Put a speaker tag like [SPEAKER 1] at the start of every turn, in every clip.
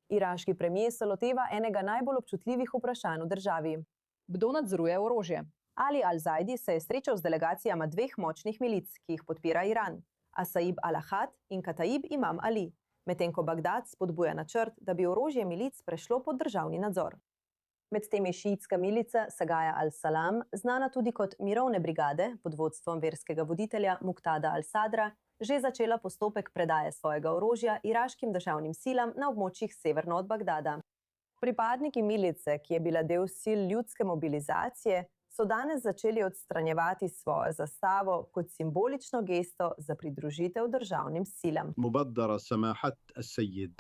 [SPEAKER 1] Iraški premijer se loteva enega najbolj občutljivih vprašanj v državi.
[SPEAKER 2] Kdo nadzoruje orožje?
[SPEAKER 1] Ali al-Zaidi se je srečal z delegacijama dveh močnih milic, ki jih podpira Iran, Asaib al-Ahad in Kataib Imam Ali, medtem ko Bagdad spodbuja načrt, da bi orožje milic prešlo pod državni nadzor. Med temi šiitska milica Sagaja al-Salam, znana tudi kot mirovne brigade pod vodstvom verskega voditelja Muqtada al-Sadra, že začela postopek predaje svojega orožja iraškim državnim silam na območjih severno od Bagdada. Pripadniki milice, ki je bila del sil ljudske mobilizacije, so danes začeli odstranjevati svojo zastavo kot simbolično gesto za pridružitev državnim silam.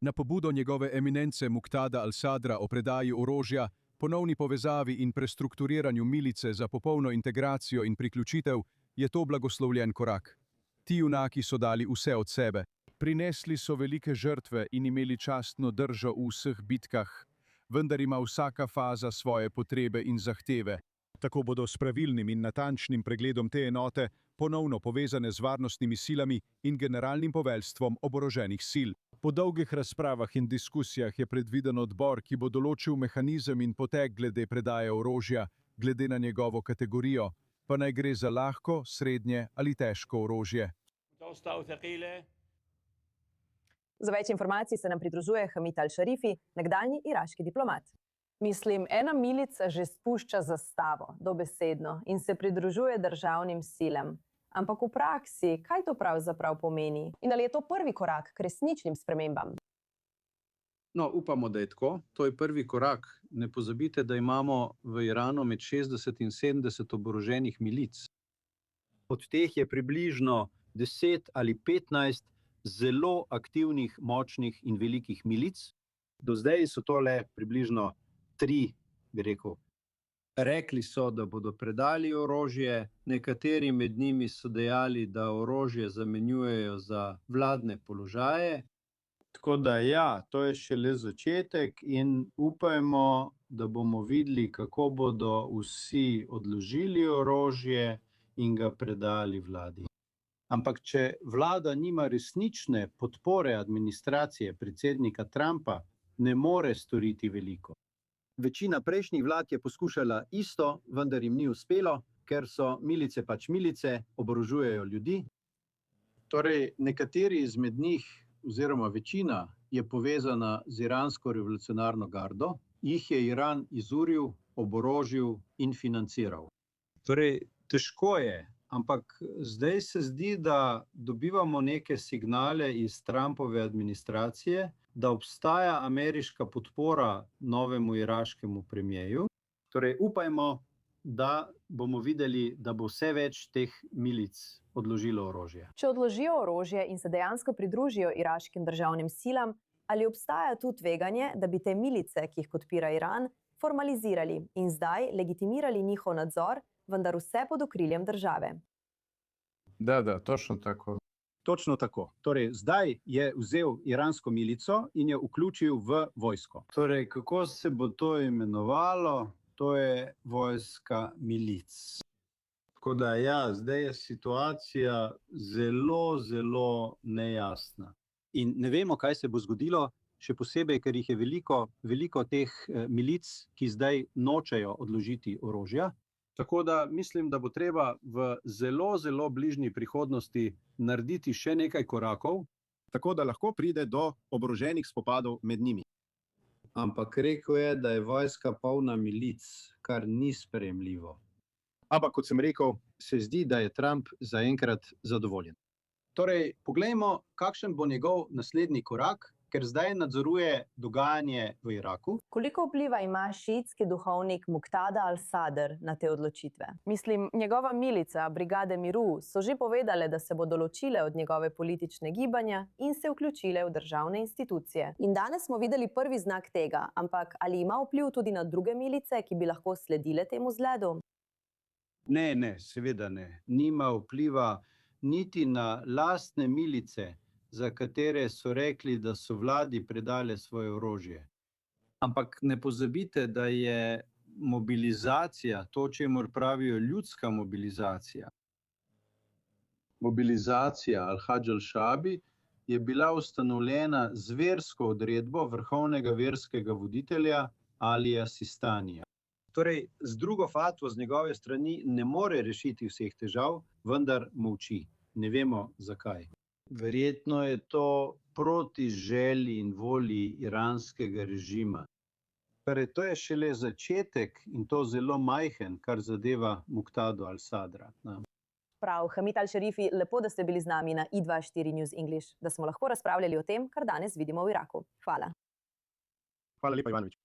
[SPEAKER 3] Na pobudo njegove eminence Muqtada al-Sadra o predaji orožja, ponovni povezavi in prestrukturiranju milice za popolno integracijo in priključitev, je to blagoslovljen korak. Ti junaki so dali vse od sebe. Prinesli so velike žrtve in imeli častno držo v vseh bitkah, vendar ima vsaka faza svoje potrebe in zahteve. Tako bodo s pravilnim in natančnim pregledom te enote ponovno povezane z varnostnimi silami in generalnim poveljstvom oboroženih sil. Po dolgih razpravah in diskusijah je predviden odbor, ki bo določil mehanizem in potek glede predaje orožja, glede na njegovo kategorijo, pa naj gre za lahko, srednje ali težko orožje.
[SPEAKER 1] Za več informacij se nam pridružuje Hamid al-Šarifi, nekdanji iraški diplomat. Mislim, ena milica že spušča zastavo, dobesedno, in se pridružuje državnim silam. Ampak v praksi, kaj to pravzaprav pomeni? In ali je to prvi korak k resničnim spremembam?
[SPEAKER 4] No, upamo, da je tako. To je prvi korak. Ne pozabite, da imamo v Iranu med 60 in 70 oboroženih milic. Od teh je približno 10 ali 15 zelo aktivnih, močnih in velikih milic. Do zdaj so to le približno 3, bi rekel. Rekli so, da bodo predali orožje, nekateri med njimi so dejali, da orožje zamenjujejo za vladne položaje. Tako da ja, to je šele začetek in upajmo, da bomo videli, kako bodo vsi odložili orožje in ga predali vladi. Ampak če vlada nima resnične podpore administracije predsednika Trumpa, ne more storiti veliko. Večina prejšnjih vlad je poskušala isto, vendar jim ni uspelo, ker so milice pač milice, oborožujejo ljudi. Torej, nekateri izmed njih, oziroma večina, je povezana z iransko revolucionarno gardo, jih je Iran izuril, oborožil in financiral. Torej, težko je, ampak zdaj se zdi, da dobivamo neke signale iz Trumpove administracije, da obstaja ameriška podpora novemu iraškemu premijeju. Torej, upajmo, da bomo videli, da bo vse več teh milic odložilo orožje.
[SPEAKER 1] Če odložijo orožje in se dejansko pridružijo iraškim državnim silam, ali obstaja tu tveganje, da bi te milice, ki jih podpira Iran, formalizirali in zdaj legitimirali njihov nadzor, vendar vse pod okriljem države?
[SPEAKER 5] Da, točno tako.
[SPEAKER 4] Točno tako. Torej, zdaj je vzel iransko milico in jo vključil v vojsko. Torej, kako se bo to imenovalo? To je vojska milic. Tako da ja, zdaj je situacija zelo, zelo nejasna. In ne vemo, kaj se bo zgodilo, še posebej, ker jih je veliko teh milic, ki zdaj nočejo odložiti orožja. Tako da mislim, da bo treba v zelo, zelo bližnji prihodnosti narediti še nekaj korakov, tako da lahko pride do oboroženih spopadov med njimi. Ampak rekel je, da je vojska polna milic, kar ni sprejemljivo. Ampak, kot sem rekel, se zdi, da je Trump zaenkrat zadovoljen. Torej, poglejmo, kakšen bo njegov naslednji korak, ker zdaj nadzoruje dogajanje v Iraku.
[SPEAKER 1] Koliko vpliva ima šiitski duhovnik Muqtada al-Sadr na te odločitve? Mislim, njegova milica, Brigade miru, so že povedale, da se bodo ločile od njegove politične gibanja in se vključile v državne institucije. In danes smo videli prvi znak tega, ampak ali ima vpliv tudi na druge milice, ki bi lahko sledile temu zgledu?
[SPEAKER 4] Ne, seveda ne. Nima vpliva niti na lastne milice, za katere so rekli, da so vladi predale svoje orožje. Ampak ne pozabite, da je mobilizacija, to, čemur pravijo ljudska mobilizacija. Mobilizacija Al-Hadž al-Šabi je bila ustanovljena z versko odredbo vrhovnega verskega voditelja Alija Sistanija. Torej, z drugo fatvo z njegove strani ne more rešiti vseh težav, vendar molči. Ne vemo, zakaj. Verjetno je to proti želji in volji iranskega režima. Torej, to je šele začetek in to zelo majhen, kar zadeva Muqtado al-Sadra.
[SPEAKER 1] Prav, Hamid al-Šerifi, lepo, da ste bili z nami na I24 News English, da smo lahko razpravljali o tem, kar danes vidimo v Iraku. Hvala.
[SPEAKER 6] Hvala lepa, Ivanovič.